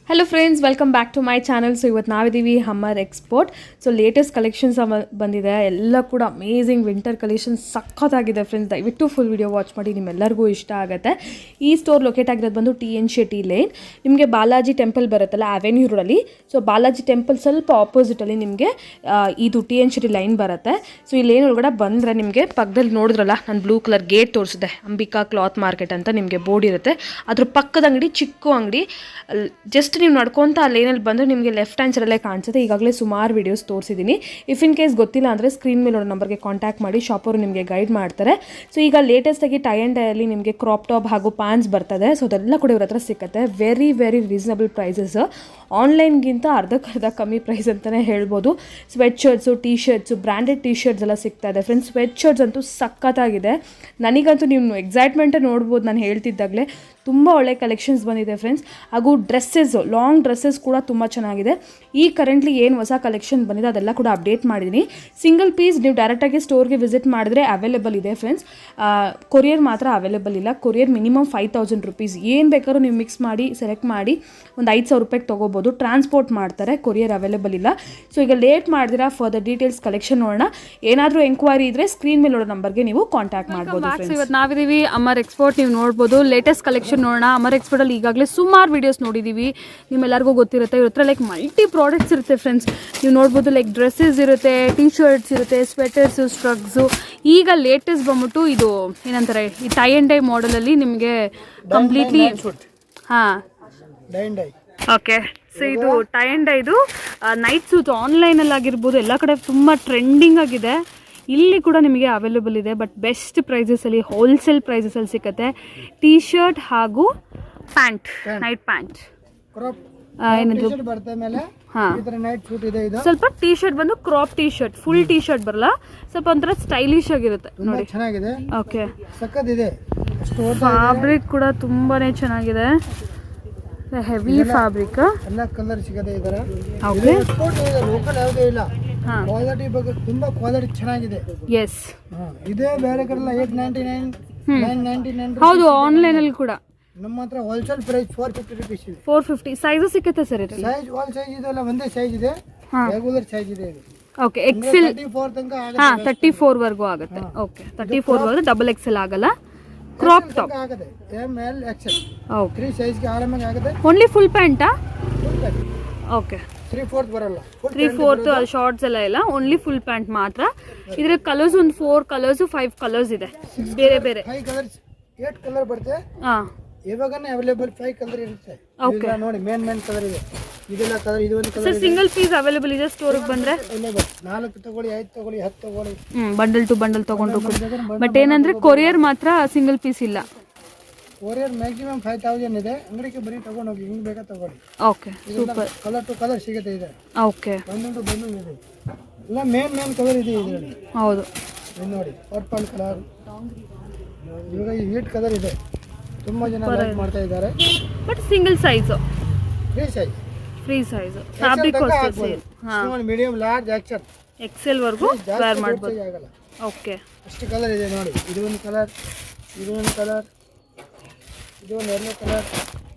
Hello friends, welcome back to my channel. So ಇವತ್ತು ನಾವಿದ್ದೀವಿ Hummer Export. So latest collections ಬಂದಿದೆ, ಎಲ್ಲ ಕೂಡ ಅಮೇಝಿಂಗ್ ವಿಂಟರ್ ಕಲೆಕ್ಷನ್ಸ್ ಸಖತ್ತಾಗಿದೆ ಫ್ರೆಂಡ್ಸ್. ದಯವಿಟ್ಟು ಫುಲ್ ವಿಡಿಯೋ ವಾಚ್ ಮಾಡಿ, ನಿಮ್ಮೆಲ್ಲರಿಗೂ ಇಷ್ಟ ಆಗುತ್ತೆ. ಈ ಸ್ಟೋರ್ ಲೊಕೇಟ್ ಆಗಿರೋದು ಬಂದು TN ಶೆಟ್ಟಿ ಲೇನ್. ನಿಮಗೆ ಬಾಲಾಜಿ ಟೆಂಪಲ್ ಬರುತ್ತಲ್ಲ ಅವೆನ್ಯೂ ರೋಡಲ್ಲಿ, ಸೊ ಬಾಲಾಜಿ ಟೆಂಪಲ್ ಸ್ವಲ್ಪ ಆಪೋಸಿಟಲ್ಲಿ ನಿಮಗೆ ಇದು TN ಶೆಟ್ಟಿ ಲೈನ್ ಬರುತ್ತೆ. ಸೊ ಈ ಲೈನ್ ಒಳಗಡೆ ಬಂದರೆ ನಿಮಗೆ ಪಕ್ಕದಲ್ಲಿ ನೋಡಿದ್ರಲ್ಲ, ನಾನು ಬ್ಲೂ ಕಲರ್ ಗೇಟ್ ತೋರಿಸಿದೆ, ಅಂಬಿಕಾ ಕ್ಲಾತ್ ಮಾರ್ಕೆಟ್ ಅಂತ ನಿಮಗೆ ಬೋರ್ಡ್ ಇರುತ್ತೆ. ಅದ್ರ ಪಕ್ಕದ ಅಂಗಡಿ ಚಿಕ್ಕ ಅಂಗಡಿ. ಜಸ್ಟ್ ನೀವು ನಡ್ಕೊತ ಆ ಲೈನಲ್ಲಿ ಬಂದರೆ ನಿಮಗೆ ಲೆಫ್ಟ್ ಹ್ಯಾಂಡ್ ಸೈಡಲ್ಲೇ ಕಾಣಿಸುತ್ತೆ. ಈಗಾಗಲೇ ಸುಮಾರು ವೀಡಿಯೋಸ್ ತೋರಿಸಿದ್ದೀನಿ. ಇಫ್ ಇನ್ ಕೇಸ್ ಗೊತ್ತಿಲ್ಲ ಅಂದರೆ ಸ್ಕ್ರೀನ್ ಮೇಲೆ ನೋಡೋ ನಂಬರ್ಗೆ ಕಾಂಟ್ಯಾಕ್ಟ್ ಮಾಡಿ, ಶಾಪರು ನಿಮಗೆ ಗೈಡ್ ಮಾಡ್ತಾರೆ. ಸೊ ಈಗ ಲೇಟೆಸ್ಟಾಗಿ ಟೈ ಆ್ಯಂಡ್ ಡೈಯಲ್ಲಿ ನಿಮಗೆ ಕ್ರಾಪ್ ಟಾಪ್ ಹಾಗೂ ಪ್ಯಾಂಟ್ಸ್ ಬರ್ತದೆ. ಸೊ ಅದೆಲ್ಲ ಕೂಡ ಇವ್ರ ಹತ್ರ ಸಿಗುತ್ತೆ. Very very reasonable prices. ಆನ್ಲೈನ್ಗಿಂತ ಅರ್ಧಕ್ಕರ್ಧ ಕಮ್ಮಿ ಪ್ರೈಸ್ ಅಂತಲೇ ಹೇಳ್ಬೋದು. Sweatshirts, T shirts, branded T shirts ಎಲ್ಲ ಸಿಗ್ತಾ ಇದೆ ಫ್ರೆಂಡ್ಸ್. ಸ್ವೆಟ್ ಶರ್ಟ್ಸ್ ಅಂತೂ ಸಖತ್ತಾಗಿದೆ. ನನಗಂತೂ ನೀವು ಎಕ್ಸೈಟ್ಮೆಂಟೇ ನೋಡ್ಬೋದು. ನಾನು ಹೇಳ್ತಿದ್ದಾಗಲೇ ತುಂಬ ಒಳ್ಳೆ ಕಲೆಕ್ಷನ್ಸ್ ಬಂದಿದೆ ಫ್ರೆಂಡ್ಸ್. ಹಾಗೂ ಡ್ರೆಸ್ಸಸ್ಸು, ಲಾಂಗ್ ಡ್ರೆಸ್ಸಸ್ ಕೂಡ ತುಂಬ ಚೆನ್ನಾಗಿದೆ. ಈ ಕರೆಂಟ್ಲಿ ಏನು ಹೊಸ ಕಲೆಕ್ಷನ್ ಬಂದಿದೆ ಅದೆಲ್ಲ ಕೂಡ ಅಪ್ಡೇಟ್ ಮಾಡಿದ್ದೀನಿ. ಸಿಂಗಲ್ ಪೀಸ್ ನೀವು ಡೈರೆಕ್ಟಾಗಿ ಸ್ಟೋರ್ಗೆ ವಿಸಿಟ್ ಮಾಡಿದ್ರೆ ಅವೈಲೇಬಲ್ ಇದೆ ಫ್ರೆಂಡ್ಸ್. ಕೊರಿಯರ್ ಮಾತ್ರ ಅವೈಲೇಬಲ್ ಇಲ್ಲ. Courier minimum 5,000 rupees. ಏನು ಬೇಕಾದ್ರೂ ನೀವು ಮಿಕ್ಸ್ ಮಾಡಿ ಸೆಲೆಕ್ಟ್ ಮಾಡಿ ಒಂದು 5,000 ರೂಪಾಯಿಗೆ ತೊಗೋಬೋದು. ಟ್ರಾನ್ಸ್ಪೋರ್ಟ್ ಮಾಡ್ತಾರೆ, ಕೊರಿಯರ್ ಅವೈಲೇಬಲ್ ಇಲ್ಲ. ಸೊ ಈಗ ಲೇಟ್ ಮಾಡಿದಿರಾ, ಫರ್ದರ್ ಡೀಟೇಲ್ಸ್ ಕಲೆಕ್ಷನ್ ನೋಡೋಣ. ಏನಾದರೂ ಎಂಕ್ವೈರಿ ಇದ್ದರೆ ಸ್ಕ್ರೀನ್ ಮೇಲೆ ನೋಡೋ ನಂಬರ್ಗೆ ನೀವು ಕಾಂಟ್ಯಾಕ್ಟ್ ಮಾಡ್ಬೋದು. ಇವತ್ತು ನಾವಿದ್ದೀವಿ ಅಮರ್ ಎಕ್ಸ್ಪೋರ್ಟ್. ನೀವು ನೋಡ್ಬೋದು ಲೇಟೆಸ್ಟ್ ಕಲೆಕ್ಷನ್ ನೋಡೋಣ. ಅಮರ್ ಎಕ್ಸ್ಪೋರ್ಟಲ್ಲಿ ಈಗಾಗಲೇ ಸುಮಾರು ವೀಡಿಯೋಸ್ ನೋಡಿದ್ದೀವಿ, ನಿಮ್ಮೆಲ್ಲರಿಗೂ ಗೊತ್ತಿರುತ್ತೆ. ಇವ್ರ ಹತ್ರ ಲೈಕ್ ಮಲ್ಟಿ ಪ್ರಾಡಕ್ಟ್ಸ್ ಇರುತ್ತೆ ಫ್ರೆಂಡ್ಸ್. ನೀವು ನೋಡ್ಬೋದು, ಲೈಕ್ ಡ್ರೆಸ್ಸಸ್ ಇರುತ್ತೆ, ಟೀ ಶರ್ಟ್ಸ್ ಇರುತ್ತೆ, ಸ್ವೆಟರ್ಸು, ಸ್ಟ್ರಗ್ಸು. ಈಗ ಲೇಟೆಸ್ಟ್ ಬಂದ್ಬಿಟ್ಟು ಇದು ಏನಂತಾರೆ, ಈ ಟೈ ಆ್ಯಂಡ್ ಡೈ ಮಾಡಲಲ್ಲಿ ನಿಮಗೆ ಕಂಪ್ಲೀಟ್ಲಿ ಓಕೆ. ಸೊ ಇದು ಟೈ ಆ್ಯಂಡ್ ಡೈದು ನೈಟ್ ಸೂಟ್ ಆನ್ಲೈನಲ್ಲಿ ಆಗಿರ್ಬೋದು, ಎಲ್ಲ ಕಡೆ ತುಂಬ ಟ್ರೆಂಡಿಂಗ್ ಆಗಿದೆ. ಇಲ್ಲಿ ಕೂಡ ನಿಮಗೆ ಅವೈಲೇಬಲ್ ಇದೆ, ಬಟ್ ಬೆಸ್ಟ್ ಪ್ರೈಸಸಲ್ಲಿ, ಹೋಲ್ಸೇಲ್ ಪ್ರೈಸಸಲ್ಲಿ ಸಿಗುತ್ತೆ. ಟೀ ಶರ್ಟ್ ಹಾಗೂ ಪ್ಯಾಂಟ್, ನೈಟ್ ಪ್ಯಾಂಟ್. ಏನದು ಸ್ವಲ್ಪ ಟೀ ಶರ್ಟ್ ಬಂದು crop T shirt, full T shirt ಬರಲ್ಲ, ಸ್ವಲ್ಪ ಒಂಥರ ಸ್ಟೈಲಿಶ್ ಆಗಿರುತ್ತೆ ನೋಡಿ. ಓಕೆ, ಫ್ಯಾಬ್ರಿಕ್ ಕೂಡ ತುಂಬಾನೇ ಚೆನ್ನಾಗಿದೆ. ಹೆವಿ ಫ್ಯಾಬ್ರಿಕ್, ಎಲ್ಲ ಕಲರ್ ಸಿಗುತ್ತೆ ಇದರ. ಓಕೆ, ಲೋಕಲ್ ಯಾವುದೇ ಇಲ್ಲ. ಕ್ವಾಲಿಟಿ ಬಗ್ಗೆ ತುಂಬಾ ಕ್ವಾಲಿಟಿ ಚೆನ್ನಾಗಿದೆ. ಎಸ್, ಇದೇ ಬೇರೆ ಕಡೆ 899, 999. ಹೌದು, ಆನ್ಲೈನ್ ಅಲ್ಲಿ ಕೂಡ. ನಮ್ಮ ಹತ್ರ ಹೋಲ್ಸೇಲ್ ಪ್ರೈಸ್ 450 rupees ಇದೆ. 450 ಸೈಜ್ ಸಿಗುತ್ತೆ ಸರ್? ಇದು ಸೈಜ್ ಆಲ್ ಸೈಜ್ ಇದೆಲ್ಲ ಒಂದೇ ಸೈಜ್ ಇದೆ, ರೆಗ್ಯುಲರ್ ಸೈಜ್ ಇದೆ ಇದು. ಓಕೆ, ಎಕ್ಸೆಲ್ 34 ತನಕ ಆಗುತ್ತೆ. 34 ವರೆಗೂ ಆಗುತ್ತೆ. ಓಕೆ, 34 ವರೆಗೂ, ಡಬಲ್ ಎಕ್ಸೆಲ್ ಆಗಲ್ಲ. ಕ್ರಾಪ್ ಟಾಪ್ ಆಗುತ್ತೆ, ML XL. ಓಕೆ, 3 ಸೈಜ್ ಗೆ ಆರಾಮಾಗಿ ಆಗುತ್ತೆ. Only full ಪ್ಯಾಂಟಾ? ಓಕೆ, 3/4 ಬರಲ್ಲ, 3/4 ಶಾರ್ಟ್ಸ್ ಎಲ್ಲ ಇಲ್ಲ, ಓನ್ಲಿ ಫುಲ್ ಪ್ಯಾಂಟ್ ಮಾತ್ರ. ಇದ್ರ ಕಲರ್ಸ್ ಒಂದು 4 ಕಲರ್ಸ್, 5 ಕಲರ್ಸ್ ಇದೆ, ಬೇರೆ ಬೇರೆ 5 ಕಲರ್ಸ್, 8 ಕಲರ್ ಬರುತ್ತೆ. ಇವಾಗನೇ ಅವೈಲೇಬಲ್ 5 ಕಲರ್ ಇರುತ್ತೆ. ಓಕೆ, ನೋಡಿ ಮೇನ್ ಕಲರ್ ಇದೆ, ಇದೆಲ್ಲ ಕಲರ್. ಇದು ಒಂದು colour. Sir single piece available ಇದೆ ಸ್ಟೋರಿಗೆ ಬಂದ್ರೆ? 4 ತಗೊಳ್ಳಿ, 5 ತಗೊಳ್ಳಿ, 10 ತಗೊಳ್ಳಿ. ಬಂಡಲ್ ಟು ಬಂಡಲ್ ತಗೊಂಡು. ಬಟ್ ಏನಂದ್ರೆ ಕೊರಿಯರ್ ಮಾತ್ರ ಸಿಂಗಲ್ ಪೀಸ್ ಇಲ್ಲ. ಕೊರಿಯರ್ ಮ್ಯಾಕ್ಸಿಮಮ್ 5,000 ಇದೆ. ಅಂಗಡಿಗೆ ಬರೀ ತಗೊಂಡು ಹೋಗಿ, ಹಿಂಗ್ ಬೇಕಾ ತಗೊಳ್ಳಿ. Okay, super. Colour to colour ಸಿಗುತ್ತೆ ಇದೆ. ಓಕೆ, ಬಂಡಲ್ ಟು ಬಂಡಲ್ ಇದೆ. ಎಲ್ಲ ಮೇನ್ ಕಲರ್ ಇದೆ ಇದರಲ್ಲಿ. ಹೌದು, ಇದು ನೋಡಿ, ಪರ್ಪಲ್ ಕಲರ್. ಇವಾಗ ಈ 8 ಕಲರ್ ಇದೆ, ತುಂಬಾ ಜನ ಲೈಕ್ ಮಾಡ್ತಾ ಇದ್ದಾರೆ. But single size, free size. Fabric medium, large, XL ವರೆಗೂ ವೇರ್ ಮಾಡಬಹುದು. ಓಕೆ, ಎಷ್ಟು ಕಲರ್ ಇದೆ ನೋಡಿ. ಇದು ಒಂದು ಕಲರ್, ಇದು ಒಂದು ಕಲರ್, ಇದು ಒಂದು ಯೆಲ್ಲೋ ಕಲರ್.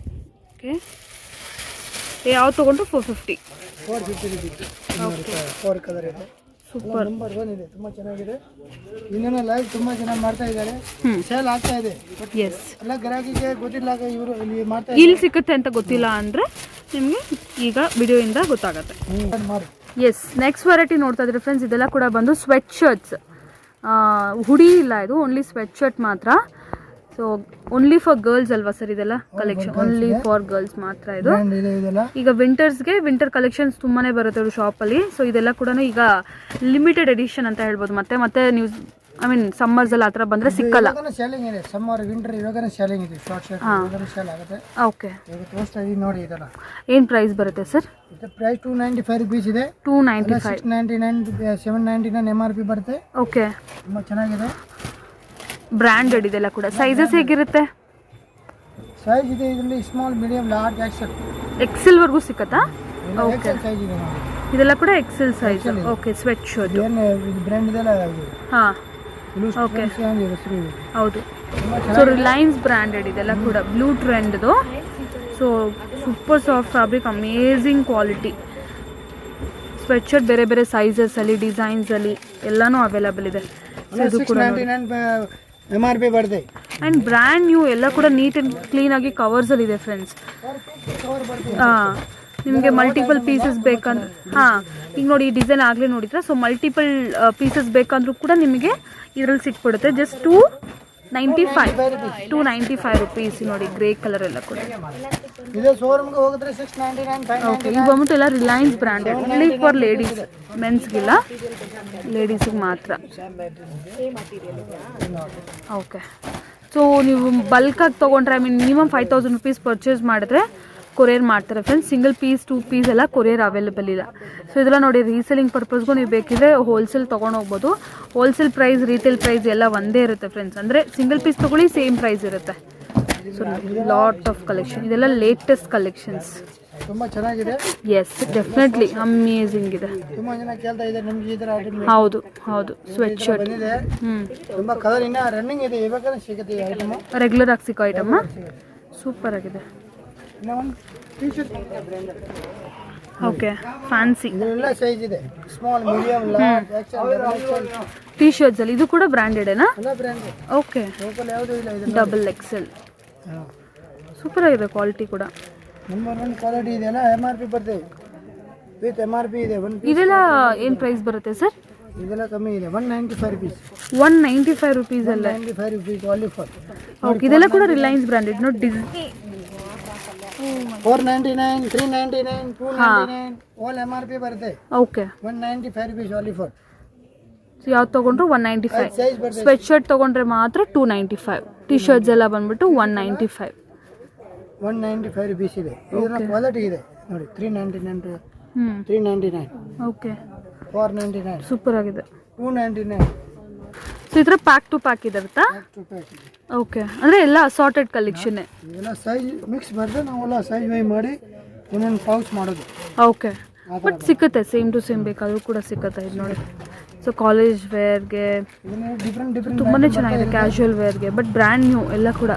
ಓಕೆ, ಯಾವ ತಗೊಂಡ್ರು 450 rupees. 4 ಕಲರ್ ಇದೆ. ಸೂಪರ್, ನಂಬರ್ 1 ಇದೆ, ತುಂಬಾ ಚೆನ್ನಾಗಿದೆ. ಇನ್ನೇನೋ ಲೈಕ್ ತುಂಬಾ ಜನ ಮಾಡ್ತಾ ಇದ್ದಾರೆ, ಸೇಲ್ ಆಗ್ತಾ ಇದೆ. ಎಸ್, ಎಲ್ಲ ಗ್ರಾಹಕಿಗೆ ಗೊತ್ತಿಲ್ಲ, ಇವರು ಇಲ್ಲಿ ಮಾಡ್ತಾ ಇಲ್ಲಿ ಸಿಗುತ್ತೆ ಅಂತ ಗೊತ್ತಿಲ್ಲ ಅಂದ್ರೆ ನಿಮಗೆ ಈಗ ವಿಡಿಯೋಯಿಂದ ಗೊತ್ತಾಗುತ್ತೆ. ಎಸ್, ನೆಕ್ಸ್ಟ್ ವೆರೈಟಿ ನೋಡ್ತಾ ಇದ್ರೆ ಫ್ರೆಂಡ್ಸ್, ಇದೆಲ್ಲ ಕೂಡ ಬಂದು ಸ್ವೆಟ್ ಶರ್ಟ್ಸ್. ಹುಡಿ ಇಲ್ಲ, ಇದು ಓನ್ಲಿ ಸ್ವೆಟ್ ಶರ್ಟ್ ಮಾತ್ರ. ಸೊ ಓನ್ಲಿ ಫಾರ್ ಗರ್ಲ್ಸ್ ಅಲ್ವಾ ಸರ್ ಇದೆಲ್ಲ ಕಲೆಕ್ಷನ್? ಓನ್ಲಿ ಫಾರ್ ಗರ್ಲ್ಸ್ ಮಾತ್ರ ಇದು. ಈಗ ವಿಂಟರ್ಸ್ಗೆ ವಿಂಟರ್ ಕಲೆಕ್ಷನ್ಸ್ ತುಂಬಾನೇ ಬರುತ್ತೆ ಇವ್ರ ಶಾಪಲ್ಲಿ. ಸೊ ಇದೆಲ್ಲ ಕೂಡ ಈಗ ಲಿಮಿಟೆಡ್ ಎಡಿಷನ್ ಅಂತ ಹೇಳ್ಬೋದು. ಮತ್ತೆ ನೀವು ಸಮ್ಮರ್ಸ್ ಅಲ್ಲಿ ಆತರ ಬಂದ್ರೆ ಸಿಕ್ಕಲ್ಲ. ಸೇಲಿಂಗ್ ಇದೆ, ಸಮ್ಮರ್ ವಿಂಟರ್ ಇವಾಗನೇ ಸೇಲಿಂಗ್ ಇದೆ. ಶಾರ್ಟ್ ಶರ್ಟ್ ಇವಾಗನೇ ಸೇಲ್ ಆಗುತ್ತೆ. ಓಕೆ, ಈಗ ತೋರಿಸ್ತಾ ಇದೀನಿ ನೋಡಿ. ಇದೆಲ್ಲ ಏನು ಪ್ರೈಸ್ ಬರುತ್ತೆ ಸರ್? ಇದು ಪ್ರೈಸ್ 295 rupees ಇದೆ. 295, 699, 799 MRP ಬರುತ್ತೆ. ಓಕೆ, ತುಂಬಾ ಚೆನ್ನಾಗಿದೆ, ಬ್ರ್ಯಾಂಡೆಡ್ ಇದೆಲ್ಲ ಕೂಡ. ಸೈಜಸ್ ಹೇಗಿರುತ್ತೆ? ಸೈಜ್ ಇದೆ ಇದರಲ್ಲಿ ಸ್ಮಾಲ್, ಮೀಡಿಯಂ, ಲಾರ್ಜ್, ಎಕ್ಸೆಲ್ ವರೆಗೂ ಸಿಕ್ಕತ್ತಾ? ಓಕೆ, ಸೈಜ್ ಇದೆ ನೋಡಿ. ಇದೆಲ್ಲ ಕೂಡ XL size. Okay, sweatshirt. ಏನು ಬ್ರ್ಯಾಂಡ್ ಇದೆಲ್ಲ? ಓಕೆ, ಹೌದು. ಸೊ ರಿಲಯನ್ಸ್ ಬ್ರ್ಯಾಂಡೆಡ್ ಇದೆಲ್ಲ ಕೂಡ, ಬ್ಲೂ ಟ್ರೆಂಡ್ದು. So super soft fabric, amazing quality. Sweatshirt ಬೇರೆ ಬೇರೆ ಸೈಜಸಲ್ಲಿ, ಡಿಸೈನ್ಸಲ್ಲಿ ಎಲ್ಲನೂ ಅವೈಲಬಲ್ ಇದೆ. ಸೊ ಇದು ಕೂಡ MRP ಬರ್ತದೆ. ಆ್ಯಂಡ್ ಬ್ರ್ಯಾಂಡ್ ನ್ಯೂ, ಎಲ್ಲ ಕೂಡ ನೀಟ್ ಆ್ಯಂಡ್ ಕ್ಲೀನಾಗಿ ಕವರ್ಸಲ್ಲಿ ಇದೆ ಫ್ರೆಂಡ್ಸ್. ಹಾಂ, ನಿಮಗೆ ಮಲ್ಟಿಪಲ್ ಪೀಸಸ್ ಬೇಕಂದ್ರೆ, ಹಾಂ ಈಗ ನೋಡಿ ಈ ಡಿಸೈನ್ ಆಗಲೇ ನೋಡಿದ್ರೆ, ಸೊ ಮಲ್ಟಿಪಲ್ ಪೀಸಸ್ ಬೇಕಂದ್ರೂ ಕೂಡ ನಿಮಗೆ ಇದರಲ್ಲಿ ಸಿಕ್ಬಿಡುತ್ತೆ. Just 295 rupees. ನೋಡಿ ಗ್ರೇ ಕಲರ್ ಎಲ್ಲ ಕೂಡ. ಇದು ಶೋರೂಮ್ಗೆ ಹೋಗಿದ್ರೆ 699, ಓಕೆ, ಈಗ ಬಂದ್ಬಿಟ್ಟು ಎಲ್ಲ Reliance branded, only for ladies, ಮೆನ್ಸ್ಗಿಲ್ಲ, ಲೇಡೀಸಿಗೆ ಮಾತ್ರ. ಓಕೆ, ಸೊ ನೀವು ಬಲ್ಕಾಗಿ ತೊಗೊಂಡ್ರೆ, I mean minimum 5000 rupees purchase ಮಾಡಿದ್ರೆ ಕೊರಿಯರ್ ಮಾಡ್ತಾರೆ ಫ್ರೆಂಡ್ಸ್. ಸಿಂಗಲ್ ಪೀಸ್ 2 ಪೀಸ್ ಎಲ್ಲ ಕೊರಿಯರ್ ಅವೈಲೇಬಲ್ ಇಲ್ಲ. ಸೊ ಇದೆಲ್ಲ ನೋಡಿ ರೀಸೆಲಿಂಗ್ ಪರ್ಪಸ್ಗೂ ನೀವು ಬೇಕಿದ್ರೆ ಹೋಲ್ಸೇಲ್ ತೊಗೊಂಡೋಗ್ಬೋದು. ಹೋಲ್ಸೇಲ್ ಪ್ರೈಸ್, ರೀಟೇಲ್ ಪ್ರೈಸ್ ಎಲ್ಲ ಒಂದೇ ಇರುತ್ತೆ ಫ್ರೆಂಡ್ಸ್. ಅಂದರೆ ಸಿಂಗಲ್ ಪೀಸ್ ತೊಗೊಳ್ಳಿ ಸೇಮ್ ಪ್ರೈಸ್ ಇರುತ್ತೆ. ಸೊ ಲಾಟ್ ಆಫ್ ಕಲೆಕ್ಷನ್, ಇದೆಲ್ಲ ಲೇಟೆಸ್ಟ್ ಕಲೆಕ್ಷನ್ಸ್. ತುಂಬ ಚೆನ್ನಾಗಿದೆ. ಎಸ್, ಡೆಫಿನೆಟ್ಲಿ ಅಮೇಝಿಂಗ್ ಇದೆ. ತುಂಬ ಜನ ಕೇಳ್ತಾ ಇದ್ದಾರೆ ನಿಮ್ಗೆ ಈ ಥರ ಐಟಮ್. ಹೌದು ಹೌದು, ಸ್ವೆಟ್ ಶರ್ಟ್ ಬಂದಿದೆ. ತುಂಬ ಕಲರ್ ಇನ್ನೂ ರನ್ನಿಂಗ್ ಇದೆ, ಇವಾಗ ಸಿಗುತ್ತೆ ಈ ಐಟಮ್. ರೆಗ್ಯುಲರ್ ಆಗಿ ಸಿಕ್ಕೋ ಐಟಮ್ ಸೂಪರ್ ಆಗಿದೆ. ಇನ್ನೂ ಒಂದು ಟೀ ಶರ್ಟ್. ಓಕೆ, ಫ್ಯಾನ್ಸಿ ಇದೆಲ್ಲ ಸೈಜ್ ಇದೆ, small, medium, large, XL. T-shirts ಅಲ್ಲಿ ಇದು ಕೂಡ ಬ್ರ್ಯಾಂಡೆಡೇನಾ? ಎಲ್ಲ ಬ್ರ್ಯಾಂಡ್. ಓಕೆ, ಲೋಕಲ್ ಯಾವುದೂ ಇಲ್ಲ. ಇದು ಡಬಲ್ ಎಕ್ಸೆಲ್. ಸೂಪರ್ ಆಗಿದೆ ಕ್ವಾಲಿಟಿ ಕೂಡ. ನಂಬರ್ 1 ಕ್ವಾಲಿಟಿ ಇದೆ. ಎಲ್ಲ MRP ಬರ್ತದೆ, ವಿತ್ MRP ಇದೆ. ಇದೆಲ್ಲ ಏನು ಪ್ರೈಸ್ ಬರುತ್ತೆ ಸರ್? ಇದೆಲ್ಲ ಕಮ್ಮಿ ಇದೆ, 195 ರುಪೀಸ್. 195 ರುಪೀಸ್ ಅಲ್ಲ? 195 ರುಪೀಸ್ ಓನ್ಲಿ ಫಾರ್. ಓಕೆ, ಇದೆಲ್ಲ ಕೂಡ ರಿಲಯನ್ಸ್ ಬ್ರ್ಯಾಂಡೆಡ್ ನೋಡಿ. 499, 399, 299 ಆಲ್ MRP ಬರುತ್ತೆ. Okay, 195 rupees only for. ಯಾವ್ದು ತೊಗೊಂಡ್ರು 195. ಸೈಜ್ ಬರ್ತದೆ. ಸ್ವೆಟ್ ಶರ್ಟ್ ತೊಗೊಂಡ್ರೆ ಮಾತ್ರ 295. ಟೀ ಶರ್ಟ್ಸ್ ಎಲ್ಲ ಬಂದ್ಬಿಟ್ಟು 195. 195 ರುಪೀಸ್ ಇದೆ. ಇದರ ಕ್ವಾಲಿಟಿ ಇದೆ ನೋಡಿ, 399, 399, ಓಕೆ, 499, ಸೂಪರ್ ಆಗಿದೆ. 299. ಸೊ ಈ ಥರ ಪ್ಯಾಕ್ ಟು ಪ್ಯಾಕ್ ಇರುತ್ತಾ? ಓಕೆ, ಅಂದರೆ ಎಲ್ಲ ಅಸಾರ್ಟೆಡ್ ಕಲೆಕ್ಷನ್. ಇದೆಲ್ಲ ಸೈಜ್ ಮಿಕ್ಸ್ ಬರ್ತದೆ, ನಾವೆಲ್ಲ ಸೈಜ್ ವೈ ಮಾಡಿ ಒಂದೊಂದು ಪೌಚ್ ಮಾಡೋದು. ಓಕೆ, ಬಟ್ ಸಿಕ್ಕುತ್ತೆ, ಸೇಮ್ ಟು ಸೇಮ್ ಬೇಕಾದರೂ ಕೂಡ ಸಿಕ್ಕತ್ತೆ. ಇದು ನೋಡಿ, ಸೊ ಕಾಲೇಜ್ ವೇರ್ಗೆ ಡಿಫ್ರೆಂಟ್ ತುಂಬಾ ಚೆನ್ನಾಗಿದೆ, ಕ್ಯಾಶುವಲ್ ವೇರ್ಗೆ, ಬಟ್ ಬ್ರ್ಯಾಂಡ್ ನ್ಯೂ ಎಲ್ಲ ಕೂಡ.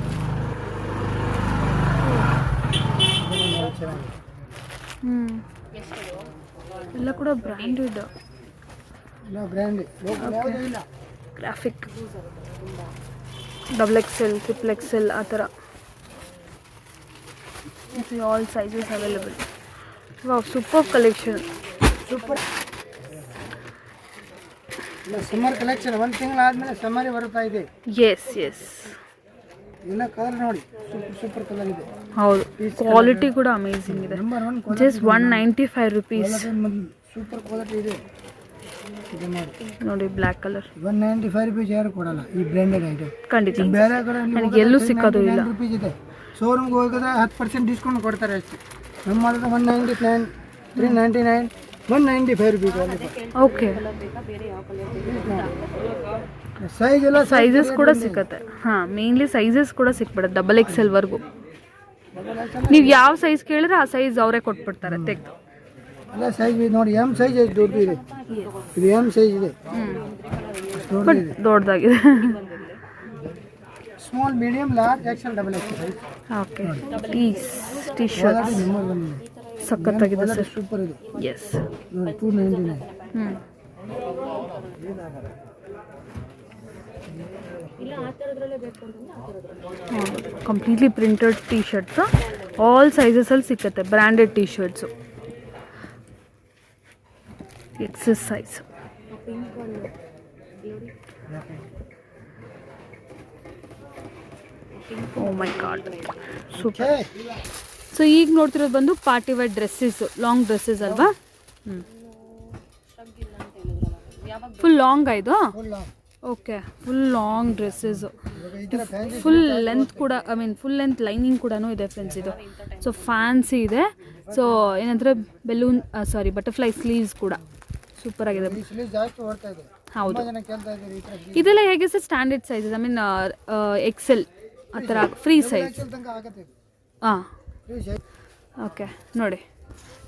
ಎಲ್ಲ ಕೂಡ ಬ್ರ್ಯಾಂಡೆಡ್. ಎಲ್ಲ ಬ್ರ್ಯಾಂಡ್, ಲೋಕಲ್ ಯಾವುದೂ ಇಲ್ಲ. Graphic, double XL, triple XL ಆ ಥರ. All sizes available. Wow, super collection. Super. Summer collection 1 ತಿಂಗಳಾದ್ಮೇಲೆ ಸಮ್ಮರ್ ಬರ್ತಾ ಇದೆ. ಎಸ್ ಎಸ್, ಎಲ್ಲ ಕಲರ್ ನೋಡಿ, ಸೂಪರ್ ಕಲರ್ ಇದೆ. ಹೌದು, ಕ್ವಾಲಿಟಿ ಕೂಡ ಅಮೇಝಿಂಗ್ ಇದೆ. Number 1 just 195 rupees. Super quality ಇದೆ. ಇದು ನೋಡಿ ಬ್ಲ್ಯಾಕ್ ಕಲರ್. 195 ರುಪೀಸ್ ಯಾರು ಕೊಡಲ್ಲ ಈ ಬ್ರ್ಯಾಂಡೆಡ್ ಐಟಮ್. ಖಂಡಿತ ಬೇರೆ ಕಡೆ ನನಗೆ ಎಲ್ಲೂ ಸಿಕ್ಕೋದು ಇಲ್ಲ. ರುಪೀಸ್ ಇದೆ. ಶೋರೂಮ್ಗೆ ಹೋಗಿದ್ರೆ 10% ಡಿಸ್ಕೌಂಟ್ ಕೊಡ್ತಾರೆ ಅಷ್ಟೇ. ನಮ್ಮ ಮಾಡಿದ್ರೆ 199, 399, 195 ರುಪೀಸ್. ಓಕೆ, ಸೈಜ್ ಎಲ್ಲ ಸೈಜಸ್ ಕೂಡ ಸಿಕ್ಕತ್ತೆ. ಹಾಂ, ಮೇನ್ಲಿ ಸೈಜಸ್ ಕೂಡ ಸಿಕ್ಬಿಡುತ್ತೆ, ಡಬಲ್ ಎಕ್ಸೆಲ್ ವರ್ಗೂ. ನೀವು ಯಾವ ಸೈಜ್ ಕೇಳಿದ್ರೆ ಆ ಸೈಜ್ ಅವರೇ ಕೊಟ್ಬಿಡ್ತಾರೆ ತೆಗೆದು. ಎಲ್ಲ ಸೈಜ್ ನೋಡಿ, ಎಮ್ ಸೈಜ್ ಎಷ್ಟು ದೊಡ್ಡದು ಇದೆ. ಇದು ಎಮ್ ಸೈಜ್ ಇದೆ, ಬಟ್ ದೊಡ್ಡದಾಗಿದೆ. Small, medium, large, XL, double XL. Okay, T shirt ಸಖತ್ತಾಗಿದೆ ಸರ್, ಸೂಪರ್ ಇದೆ. ಎಸ್ ನೋಡಿ 299. Completely printed T shirts, all ಸೈಜಸಲ್ಲಿ ಸಿಕ್ಕತ್ತೆ. Branded T shirts, XS size. Oh my god, super. So ಈಗ ನೋಡ್ತಿರೋದು ಬಂದು party wear dresses, long dresses ಅಲ್ವಾ? Full long ಇದು. Okay, full long dresses, full length ಕೂಡ, I mean full length lining ಕೂಡ ಇದೆ ಫ್ರೆಂಡ್ಸ್ ಇದು. ಸೊ ಫ್ಯಾನ್ಸಿ ಇದೆ. ಸೊ ಏನಂದರೆ ಬೆಲೂನ್, ಸಾರಿ ಬಟರ್ಫ್ಲೈ ಸ್ಲೀವ್ಸ್ ಕೂಡ ಸೂಪರ್ ಆಗಿದೆ. ಹೌದು, ಇದೆಲ್ಲ ಹೇಗೆ sir? Standard sizes, I mean XL ಆ ಥರ ಫ್ರೀ ಸೈಜ್. ಹಾಂ, ಓಕೆ ನೋಡಿ.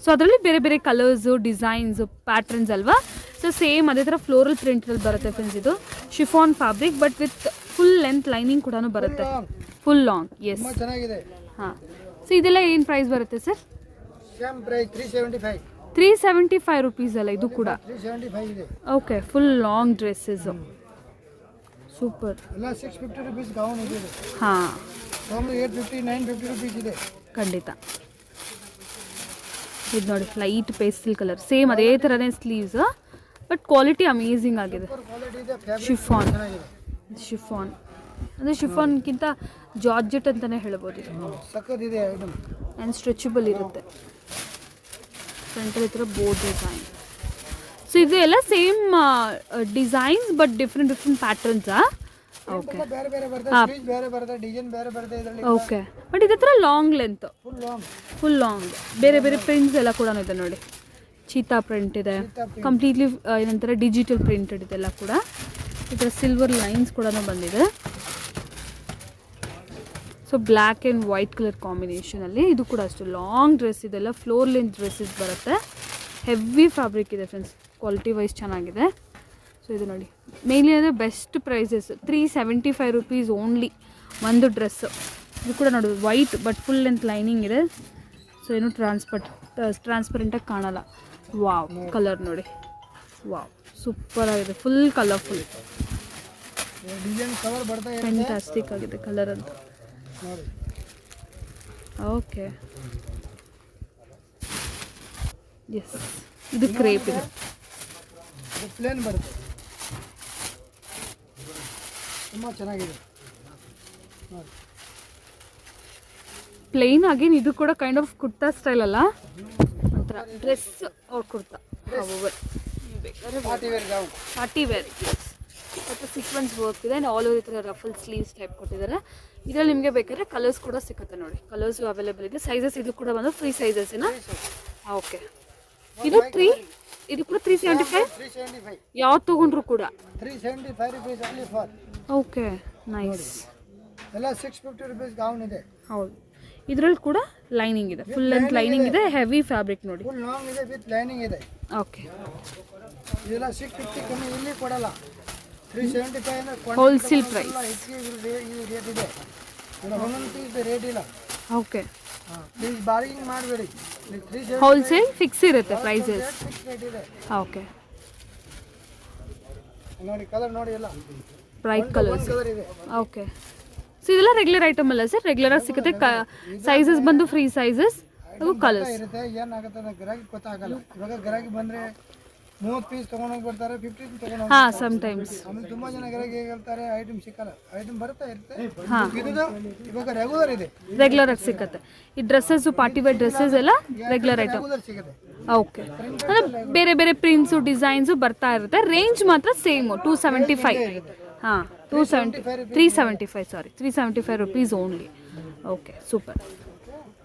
ಸೊ ಅದರಲ್ಲಿ ಬೇರೆ ಬೇರೆ ಕಲರ್ಸು, ಡಿಸೈನ್ಸು, ಪ್ಯಾಟ್ರನ್ಸ್ ಅಲ್ವಾ? ಸೊ ಸೇಮ್ ಅದೇ ಥರ ಫ್ಲೋರಲ್ ಪ್ರಿಂಟಲ್ಲಿ ಬರುತ್ತೆ ಫ್ರೆಂಡ್ಸ್. ಇದು chiffon fabric, but with full length lining ಕೂಡ ಬರುತ್ತೆ, ಫುಲ್ ಲಾಂಗ್. ಎಸ್, ಚೆನ್ನಾಗಿದೆ. ಹಾಂ, ಸೊ ಇದೆಲ್ಲ ಏನು ಪ್ರೈಸ್ ಬರುತ್ತೆ ಸರ್? Same price 375. 375 ರುಪೀಸ್ ಅಲ್ಲ ಇದು ಕೂಡ? 375 ಇದೆ. Okay, full long dresses, super. ಎಲ್ಲ 650 ರುಪೀಸ್ ಗೌನ್ ಇದೆ. ಹಾಂ, ಮಾಮೂಲಿ 850 950 ರುಪೀಸ್ ಇದೆ. ಖಂಡಿತ. ಇದು ನೋಡಿ ಲೈಟ್ ಪೇಸ್ಟಲ್ ಕಲರ್, ಸೇಮ್ ಅದೇ ಥರನೇ ಸ್ಲೀವ್ಸ್, ಬಟ್ ಕ್ವಾಲಿಟಿ ಅಮೇಝಿಂಗ್ ಆಗಿದೆ. ಕ್ವಾಲಿಟಿ ಇದೆ. ಫ್ಯಾಬ್ರಿಕ್ ಶಿಫಾನ್, ಚೆನ್ನಾಗಿದೆ. ಶಿಫಾನ್ ಅಂದರೆ ಶಿಫಾನ್ಗಿಂತ ಜಾರ್ಜೆಟ್ ಅಂತಲೇ ಹೇಳ್ಬೋದು ಇದು. ಸಕ್ಕತ್ತಿದೆ ಐಟಮ್. ಆ್ಯಂಡ್ ಸ್ಟ್ರೆಚಬಲ್ ಇರುತ್ತೆ. ಫ್ರಂಟಲ್ಲಿ ಈ ಥರ ಬೋರ್ಡ್ ಡಿಸೈನ್. ಸೊ ಇದು ಎಲ್ಲ ಸೇಮ್ ಡಿಸೈನ್ಸ್ ಬಟ್ ಡಿಫ್ರೆಂಟ್ ಪ್ಯಾಟರ್ನ್ಸಾ? ಓಕೆ, ಬೇರೆ ಬೇರೆ ಬರ್ತದೆ, ಸ್ಲೀವ್ ಬೇರೆ ಬರ್ತದೆ, ಡಿಸೈನ್ ಬೇರೆ ಬರ್ತದೆ ಇದರಲ್ಲಿ. ಓಕೆ, ಬಟ್ ಇದೇ ಥರ ಲಾಂಗ್ ಲೆಂತ್, ಫುಲ್ ಲಾಂಗ್, ಬೇರೆ ಬೇರೆ ಪ್ರಿಂಟ್ಸ್ ಎಲ್ಲ ಕೂಡ ಇದೆ ನೋಡಿ. ಚೀತಾ ಪ್ರಿಂಟ್ ಇದೆ, ಕಂಪ್ಲೀಟ್ಲಿ ಏನಂತಾರೆ ಡಿಜಿಟಲ್ ಪ್ರಿಂಟೆಡ್ ಇದೆಲ್ಲ ಕೂಡ. ಈ ಥರ ಸಿಲ್ವರ್ ಲೈನ್ಸ್ ಕೂಡ ಬಂದಿದೆ. So black and white colour ಕಾಂಬಿನೇಷನಲ್ಲಿ ಇದು ಕೂಡ ಅಷ್ಟು ಲಾಂಗ್ ಡ್ರೆಸ್ ಇದೆಲ್ಲ ಫ್ಲೋರ್ ಲೆಂತ್ ಡ್ರೆಸ್ಸಸ್ ಬರುತ್ತೆ. ಹೆವಿ ಫ್ಯಾಬ್ರಿಕ್ ಇದೆ ಫ್ರೆಂಡ್ಸ್, ಕ್ವಾಲಿಟಿ ವೈಸ್ ಚೆನ್ನಾಗಿದೆ. ಸೊ ಇದು ನೋಡಿ ಮೇನ್ಲಿ ಅಂದರೆ ಬೆಸ್ಟ್ ಪ್ರೈಸಸ್, 375 ರುಪೀಸ್ ಓನ್ಲಿ ಒಂದು ಡ್ರೆಸ್ಸು. ಇದು ಕೂಡ ನೋಡಿ white but full length lining ಇದೆ. ಸೊ ಏನು ಟ್ರಾನ್ಸ್ಪರೆಂಟಾಗಿ ಕಾಣಲ್ಲ. ವಾವ್, ಕಲರ್ ನೋಡಿ, ವಾವ್ ಸೂಪರ್ ಆಗಿದೆ, ಫುಲ್ ಕಲರ್ಫುಲ್, ಡಿಸೈನ್ ಕವರ್ ಬರ್ತಾ ಇದೆ. ಫ್ಯಾಂಟಾಸ್ಟಿಕ್ ಆಗಿದೆ ಕಲರ್ ಅಂತ ನೋಡಿ. ಓಕೆ, ಎಸ್, ಇದು ಕ್ರೇಪ್ ಇದೆ. ಇದು ಪ್ಲೇನ್ ಬರುತ್ತೆ, ತುಂಬ ಚೆನ್ನಾಗಿದೆ ನೋಡಿ. ಪ್ಲೇನ್ ಅಗೇನ್ ಇದು ಕೂಡ ಕೈಂಡ್ ಆಫ್ ಕುರ್ತಾ ಸ್ಟೈಲ್ ಅಲ್ಲ, ಒಂಥರ ಡ್ರೆಸ್ ಅವ್ರ kurta. Party wear gown, party wear, ಸ್ವಲ್ಪ ಸೀಕ್ವೆನ್ಸ್ ವರ್ಕ್ ಇದೆ ಆ್ಯಂಡ್ ಆಲ್ ಓವರ್ ಈ ಥರ ರಫಲ್ ಸ್ಲೀವ್ಸ್ ಟೈಪ್ ಕೊಟ್ಟಿದ್ದಾರೆ. ಇದರಲ್ಲಿ ನಿಮಗೆ ಬೇಕಾದ್ರೆ ಕಲರ್ಸ್ ಕೂಡ ಸಿಗುತ್ತೆ ನೋಡಿ, ಕಲರ್ಸು ಅವೈಲೇಬಲ್ ಇದೆ. ಸೈಜಸ್ ಇದು ಕೂಡ ಬಂದು ಫ್ರೀ ಸೈಜಸ್ಸಿನ. ಓಕೆ, ಇದು ಇದು ಕೂಡ 375. 375 ಯಾವ್ದು ತೊಗೊಂಡ್ರು ಕೂಡ 375 rupees only for. Okay, nice. ಎಲ್ಲ 650 ರುಪೀಸ್ ಗೌನ್ ಇದೆ. ಹೌದು, ಇದರಲ್ಲಿ ಕೂಡ ಲೈನಿಂಗ್ ಇದೆ, ಫುಲ್ ಲೆಂತ್ ಲೈನಿಂಗ್ ಇದೆ, ಹೆವಿ ಫ್ಯಾಬ್ರಿಕ್ ನೋಡಿ. ಫುಲ್ ಲಾಂಗ್ ಇದೆ ವಿತ್ ಲೈನಿಂಗ್ ಇದೆ. ಓಕೆ, ಇದೆಲ್ಲ 650 ಕಮ್ಮಿ ಇಲ್ಲಿ ಕೊಡಲ್ಲ. 375 ಅಂದ್ರೆ ಹೋಲ್ಸೇಲ್ ಪ್ರೈಸ್. ಈ ರೇಟ್ ಇದೆ, ಒಂದೊಂದು ಪೀಸ್ ರೇಟ್ ಇಲ್ಲ. ಓಕೆ, ಪ್ಲೀಸ್ ಬಾರ್ಗಿಂಗ್ ಮಾಡಬೇಡಿ. ಹೋಲ್ಸೇಲ್ ಫಿಕ್ಸ್ ಇರುತ್ತೆ ಪ್ರೈಸಸ್. ಫಿಕ್ಸ್ ರೇಟ್ ಇದೆ. ಓಕೆ, ನೋಡಿ ಕಲರ್ ನೋಡಿ, ಎಲ್ಲ ಬ್ರೈಟ್ ಕಲರ್ಸ್. ಕಲರ್ ಇದೆ. ಓಕೆ, ಸೊ ಇದೆಲ್ಲ ರೆಗ್ಯುಲರ್ ಐಟಮ್ ಅಲ್ಲ ಸರ್? ರೆಗ್ಯುಲರ್ ಆಗಿ ಸಿಗುತ್ತೆ. ಸೈಜಸ್ ಬಂದು ಫ್ರೀ ಸೈಜಸ್, ಹಾಗೂ ಕಲರ್ಸ್ ಇರುತ್ತೆ. ಏನಾಗುತ್ತೆ ಅಂದ್ರೆ ಗಿರಾಕಿ ಗೊತ್ತಾಗಲ್ಲ. ಇವಾಗ ಗಿರಾಕಿ ಬಂದ್ರೆ 30 ಪೀಸ್ ತೊಗೊಂಡೋಗಿ ಬರ್ತಾರೆ, 50 ತೊಗೊಂಡೋಗಿ. ಹಾಂ, ಸಮ್ಟೈಮ್ಸ್. ಆಮೇಲೆ ತುಂಬಾ ಜನ ಗಿರಾಕಿ ಹೇಳ್ತಾರೆ ಐಟಮ್ ಸಿಕ್ಕಲ್ಲ. ಐಟಮ್ ಬರ್ತಾ ಇರುತ್ತೆ. ಹಾಂ, ಇದು ಇವಾಗ ರೆಗ್ಯುಲರ್ ಇದೆ, ರೆಗ್ಯುಲರ್ ಆಗಿ ಸಿಗುತ್ತೆ. ಈ ಡ್ರೆಸ್ಸಸ್, ಪಾರ್ಟಿ ವೇರ್ ಡ್ರೆಸ್ಸಸ್ ಎಲ್ಲ ರೆಗ್ಯುಲರ್ ಐಟಮ್. ರೆಗ್ಯುಲರ್ ಸಿಗುತ್ತೆ. ಓಕೆ, ಅಂದರೆ ಬೇರೆ ಬೇರೆ ಪ್ರಿಂಟ್ಸು ಡಿಸೈನ್ಸು ಬರ್ತಾ ಇರುತ್ತೆ. ರೇಂಜ್ ಮಾತ್ರ ಸೇಮು 275. ಹಾಂ, 375 ಸಾರಿ, 375 rupees only. Okay, super.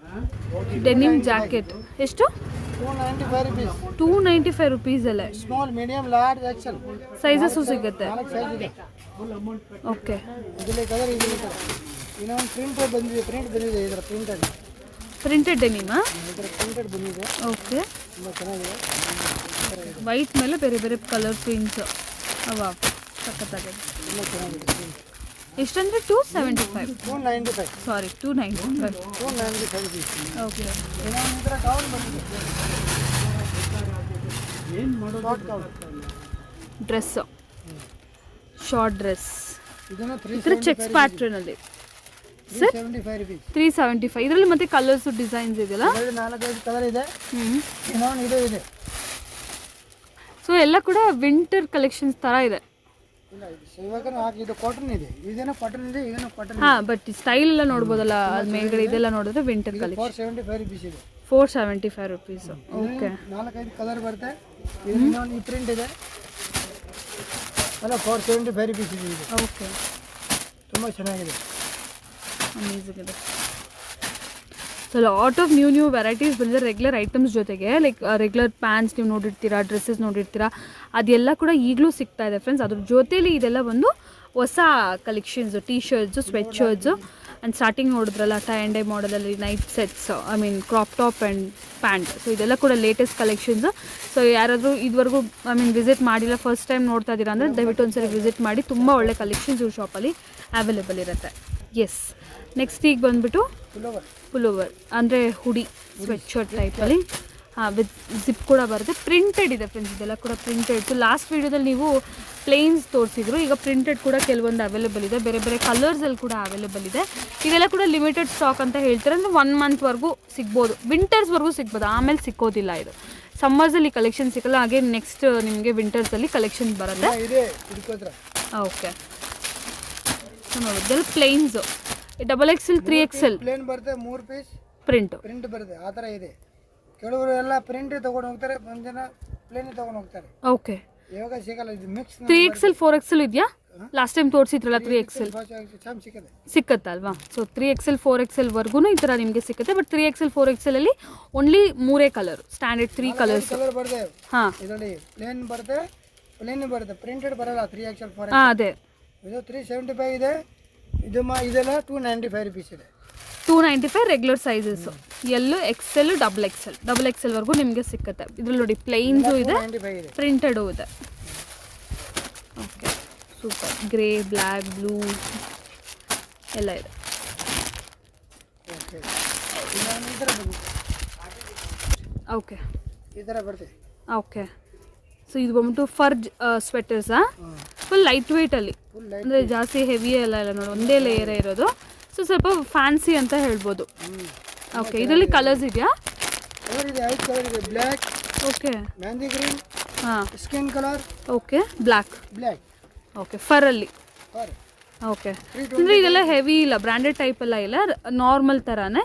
Denim jacket ಎಷ್ಟು? 295 ರುಪೀಸ್. 295 ರುಪೀಸ್ ಅಲ್ಲೇ small, medium, large, Excel sizes ಸಿಗುತ್ತೆ. 4 ಸೈಜ್ ಇದೆ. ಓಕೆ, ಇದರಲ್ಲಿ ಕಲರ್ ಇದೆ. ಇನ್ನೊಂದು ಪ್ರಿಂಟ್ ಬಂದಿದೆ ಇದರ ಪ್ರಿಂಟೆಡ್. ಪ್ರಿಂಟೆಡ್ ಡೆನಿಮಾ? ಇದರ ಪ್ರಿಂಟೆಡ್ ಬಂದಿದೆ. ಓಕೆ, ತುಂಬ ಚೆನ್ನಾಗಿದೆ. ವೈಟ್ ಮೇಲೆ ಬೇರೆ ಬೇರೆ ಕಲರ್ ಪ್ರಿಂಟ್ಸ್. ಅವಾ ಸಖತ್ತಾಗಿದೆ, ತುಂಬ ಚೆನ್ನಾಗಿದೆ. ಎಷ್ಟಂದರೆ 275. 295 ಸಾರಿ, 295. 295 ರುಪೀಸ್. ಓಕೆ, ಇನ್ನೊಂದು ಇದರ ಗೌನ್ ಬಂದಿದೆ. Short gown dress, short dress, ಇದನ್ನು ಈ ಥರ ಚೆಕ್ಸ್ ಪ್ಯಾಟ್ರನಲ್ಲಿ 375 ರುಪೀಸ್. 375. ಇದರಲ್ಲಿ ಮತ್ತೆ ಕಲರ್ಸ್ ಡಿಸೈನ್ಸ್ ಇದೆಯಲ್ಲ? 4-5 ಕಲರ್ ಇದೆ. ಹ್ಞೂ, ಇನ್ನೊಂದು ಇದೆ. ಸೊ ಎಲ್ಲ ಕೂಡ ವಿಂಟರ್ ಕಲೆಕ್ಷನ್ಸ್ ಥರ ಇದೆ. ಇಲ್ಲ, ಇವಾಗ ಇದು ಕಾಟನ್ ಇದೆ. ಇದೇನೋ ಕಾಟನ್ ಇದೆ, ಇದೇನೋ ಕಾಟನ್. ಹಾಂ, ಬಟ್ ಸ್ಟೈಲ್ ಎಲ್ಲ ನೋಡ್ಬೋದಲ್ಲ ಅದು ಮೇಲ್ಗಡೆ. ಇದೆಲ್ಲ ನೋಡಿದ್ರೆ ವಿಂಟರ್ ಕಲೆಕ್ಷನ್. 475 ರುಪೀಸ್ ಇದೆ. 475 ರುಪೀಸು. ಓಕೆ, 4-5 ಕಲರ್ ಬರುತ್ತೆ. ಇನ್ನೊಂದು ಈ ಪ್ರಿಂಟ್ ಇದೆ, ಅಲ್ಲ 475 ರುಪೀಸ್ ಇದೆ. ಇದು ಓಕೆ, ತುಂಬ ಚೆನ್ನಾಗಿದೆ, ಅಮೇಝಿಂಗ್ ಇದೆ. So lot of new varieties ಬಂದಿದೆ ರೆಗ್ಯುಲರ್ ಐಟಮ್ಸ್ ಜೊತೆಗೆ. ಲೈಕ್ ರೆಗ್ಯುಲರ್ ಪ್ಯಾಂಟ್ಸ್ ನೀವು ನೋಡಿರ್ತೀರಾ, ಡ್ರೆಸ್ಸಸ್ ನೋಡಿರ್ತೀರಾ, ಅದೆಲ್ಲ ಕೂಡ ಈಗಲೂ ಸಿಗ್ತಾ ಇದೆ ಫ್ರೆಂಡ್ಸ್. ಅದ್ರ ಜೊತೆಲಿ ಇದೆಲ್ಲ ಒಂದು ಹೊಸ collections, T shirts, sweatshirts, and starting ನೋಡಿದ್ರಲ್ಲ ಟೈ ಆ್ಯಂಡ್ ಡೈ ಮಾಡಲಲ್ಲಿ night sets, I mean crop top and pant. So ಇದೆಲ್ಲ ಕೂಡ ಲೇಟೆಸ್ಟ್ ಕಲೆಕ್ಷನ್ಸು. ಸೊ ಯಾರಾದರೂ ಇದುವರೆಗೂ ವಿಸಿಟ್ ಮಾಡಿಲ್ಲ, ಫಸ್ಟ್ ಟೈಮ್ ನೋಡ್ತಾ ಇದ್ದೀರಾ ಅಂದರೆ ದಯವಿಟ್ಟು ಒಂದ್ಸರಿ ವಿಸಿಟ್ ಮಾಡಿ. ತುಂಬ ಒಳ್ಳೆ ಕಲೆಕ್ಷನ್ಸ್ ಇವ್ರ ಶಾಪಲ್ಲಿ ಅವೈಲೇಬಲ್ ಇರುತ್ತೆ. ಎಸ್, ನೆಕ್ಸ್ಟ್ ಈಗ ಬಂದುಬಿಟ್ಟು ಪುಲೋವರ್ ಅಂದರೆ ಹುಡಿ ಸ್ವೆಟ್ ಶರ್ಟ್ ಟೈಪಲ್ಲಿ ವಿತ್ ಜಿಪ್ ಕೂಡ ಬರುತ್ತೆ. ಪ್ರಿಂಟೆಡ್ ಇದೆ ಫ್ರೆಂಡ್ಸ್, ಇದೆಲ್ಲ ಕೂಡ ಪ್ರಿಂಟೆಡ್. ಸೊ ಲಾಸ್ಟ್ ವೀಡಿಯೋದಲ್ಲಿ ನೀವು ಪ್ಲೇನ್ಸ್ ತೋರಿಸಿದ್ರು, ಈಗ ಪ್ರಿಂಟೆಡ್ ಕೂಡ ಕೆಲವೊಂದು ಅವೈಲೇಬಲ್ ಇದೆ, ಬೇರೆ ಬೇರೆ ಕಲರ್ಸಲ್ಲಿ ಕೂಡ ಅವೈಲೇಬಲ್ ಇದೆ. ಇದೆಲ್ಲ ಕೂಡ ಲಿಮಿಟೆಡ್ ಸ್ಟಾಕ್ ಅಂತ ಹೇಳ್ತಾರೆ, ಅಂದರೆ 1 ಮಂತ್ವರೆಗೂ ಸಿಗ್ಬೋದು, ವಿಂಟರ್ಸ್ವರೆಗೂ ಸಿಗ್ಬೋದು, ಆಮೇಲೆ ಸಿಕ್ಕೋದಿಲ್ಲ. ಇದು ಸಮ್ಮರ್ಸಲ್ಲಿ ಕಲೆಕ್ಷನ್ ಸಿಕ್ಕಲ್ಲ, ಹಾಗೆ ನೆಕ್ಸ್ಟ್ ನಿಮಗೆ ವಿಂಟರ್ಸಲ್ಲಿ ಕಲೆಕ್ಷನ್ ಬರುತ್ತೆ. ಓಕೆ, ಸೊ ನೋಡಿ ಇದೆಲ್ಲ ಪ್ಲೇನ್ಸು, XXL 3XL ಪ್ಲೇನ್ ಬರುತ್ತೆ, 3 ಪೀಸ್ ಪ್ರಿಂಟ್ ಬರುತ್ತೆ. ಆ ಥರ ಇದೆ. ಕೆಲವರು ಎಲ್ಲ ಪ್ರಿಂಟ್ ತಗೊಂಡು ಹೋಗ್ತಾರೆ, ಒಂದು ಜನ ಪ್ಲೇನ್ ತಗೊಂಡು ಹೋಗ್ತಾರೆ. ಓಕೆ, ಇವಾಗ ಸಿಗಲ್ಲ, ಇದು ಮಿಕ್ಸ್. 3XL 4XL ಇದೆಯಾ? ಲಾಸ್ಟ್ ಟೈಮ್ ತೋರಿಸಿದ್ರಲ್ಲ 3XL ಸಿಕ್ಕತ್ತಲ್ವಾ? ಸೊ 3XL 4XL ವರ್ಗು ಈ ಥರ ನಿಮಗೆ ಸಿಕ್ಕುತ್ತೆ. ಬಟ್ 3XL 4XL ಅಲ್ಲಿ only 3 colour, standard 3 colours. Colour ಬರುತ್ತೆ. ಹಾಂ, ಇದರಲ್ಲಿ ಪ್ಲೇನ್ ಬರುತ್ತೆ, ಪ್ರಿಂಟೆಡ್ ಬರಲ್ಲ. 3XL 4XL. ಹಾಂ, ಅದೇ ಇದು 375 ಇದೆ. ಇದೆಲ್ಲ 295 ರುಪೀಸ್ ಇದೆ. 295 regular sizes, L XL, XXL ವರ್ಗೂ ನಿಮಗೆ ಸಿಕ್ಕತ್ತೆ. ಇದ್ರಲ್ಲಿ ನೋಡಿ ಪ್ಲೈನ್ಸು ಇದೆ, ಪ್ರಿಂಟೆಡು ಇದೆ. Okay, super. Grey, black, blue ಎಲ್ಲ ಇದೆ. ಓಕೆ, ಈ ಥರ ಬರುತ್ತೆ. ಓಕೆ, ಸೊ ಇದು ಬಂದ್ಬಿಟ್ಟು ಫರ್ಜ್ ಸ್ವೆಟರ್ಸಾ? ಫುಲ್ ಲೈಟ್ ವೆಯ್ಟಲ್ಲಿ, ಅಂದರೆ ಜಾಸ್ತಿ ಹೆವಿ ಎಲ್ಲ ನೋಡಿ, ಒಂದೇ ಲೇಯರೇ ಇರೋದು. ಸೊ ಸ್ವಲ್ಪ ಫ್ಯಾನ್ಸಿ ಅಂತ ಹೇಳ್ಬೋದು. ಓಕೆ, ಇದರಲ್ಲಿ ಕಲರ್ಸ್ ಇದೆಯಾ? ಕಲರ್ ಇದೆ, 5 ಕಲರ್ ಇದೆ. ಬ್ಲ್ಯಾಕ್, ಓಕೆ, ಮೆಹಂದಿ ಗ್ರೀನ್, ಹಾಂ, skin colour, okay, black. Okay, ಫರಲ್ಲಿ. ಓಕೆ, ಅಂದರೆ ಇದೆಲ್ಲ ಹೆವಿ ಇಲ್ಲ, ಬ್ರ್ಯಾಂಡೆಡ್ ಟೈಪ್ ಎಲ್ಲ ಇಲ್ಲ, ನಾರ್ಮಲ್ ಥರನೇ,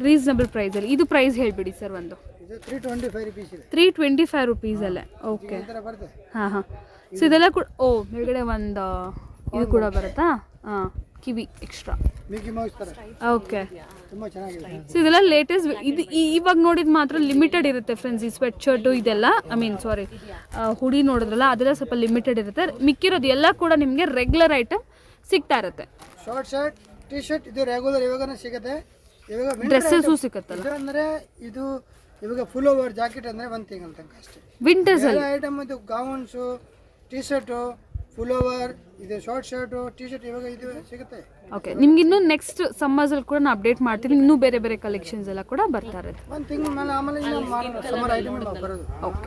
ರೀಸನಬಲ್ ಪ್ರೈಸಲ್ಲಿ. ಇದು ಪ್ರೈಸ್ ಹೇಳಿಬಿಡಿ ಸರ್. ಒಂದು ಇದು 325 ರುಪೀಸ್ ಇದೆ. 325 ರುಪೀಸಲ್ಲೇ. ಓಕೆ, ಈ ಥರ ಬರುತ್ತೆ. ಹಾಂ. ಸೊ ಇದೆಲ್ಲ ಕೂಡ, ಮೇಲ್ಗಡೆ ಒಂದು ಇದು ಕೂಡ ಬರುತ್ತಾ? ಹಾಂ, ಕಿವಿ ಎಕ್ಸ್ಟ್ರಾ. ಮಿಕ್ಕಿ ಮೌಸ್ ಥರ. ಓಕೆ, ತುಂಬ ಚೆನ್ನಾಗಿದೆ. ಸೊ ಇದೆಲ್ಲ ಲೇಟೆಸ್ಟ್. ಇದು ಇವಾಗ ನೋಡಿದ ಮಾತ್ರ ಲಿಮಿಟೆಡ್ ಇರುತ್ತೆ ಫ್ರೆಂಡ್ಸ್. ಈ ಸ್ವೆಟ್ ಶರ್ಟು ಇದೆಲ್ಲ, ಹುಡಿ ನೋಡಿದ್ರಲ್ಲ, ಅದೆಲ್ಲ ಸ್ವಲ್ಪ ಲಿಮಿಟೆಡ್ ಇರುತ್ತೆ. ಮಿಕ್ಕಿರೋದು ಎಲ್ಲ ಕೂಡ ನಿಮಗೆ ರೆಗ್ಯುಲರ್ ಐಟಮ್ ಸಿಗ್ತಾ ಇರುತ್ತೆ. ಶಾರ್ಟ್ ಶರ್ಟ್, ಟಿ ಶರ್ಟ್ ಇದು ರೆಗ್ಯುಲರ್ ಇವಾಗನೇ ಸಿಗುತ್ತೆ. ಇವಾಗ ಡ್ರೆಸ್ಸಸ್ಸು ಸಿಗುತ್ತಲ್ಲ. ಅಂದರೆ ಇದು ಇವಾಗ ಫುಲ್ ಓವರ್ ಜಾಕೆಟ್ ಅಂದರೆ 1 ತಿಂಗಳ ತನಕ ಅಷ್ಟೇ. ವಿಂಟರ್ಸಲ್ಲಿ ಐಟಮ್ ಇದು gowns, T shirt, full over, ಇದು ಶಾರ್ಟ್ ಶರ್ಟು, ಟಿ ಶರ್ಟ್ ಇವಾಗ ಇದು ಸಿಗುತ್ತೆ. ಓಕೆ, ನಿಮ್ಗೆ ಇನ್ನೂ ನೆಕ್ಸ್ಟ್ ಸಮ್ಮರ್ಸಲ್ಲಿ ಕೂಡ ನಾನು ಅಪ್ಡೇಟ್ ಮಾಡ್ತೀನಿ. ಇನ್ನೂ ಬೇರೆ ಬೇರೆ ಕಲೆಕ್ಷನ್ಸ್ ಎಲ್ಲ ಕೂಡ ಬರ್ತಾ ಇರುತ್ತೆ. 1 ತಿಂಗಳ ಮೇಲೆ ಆಮೇಲೆ ಸಮ್ಮರ್ ಐಟಮ್ ಬರೋದು. ಓಕೆ.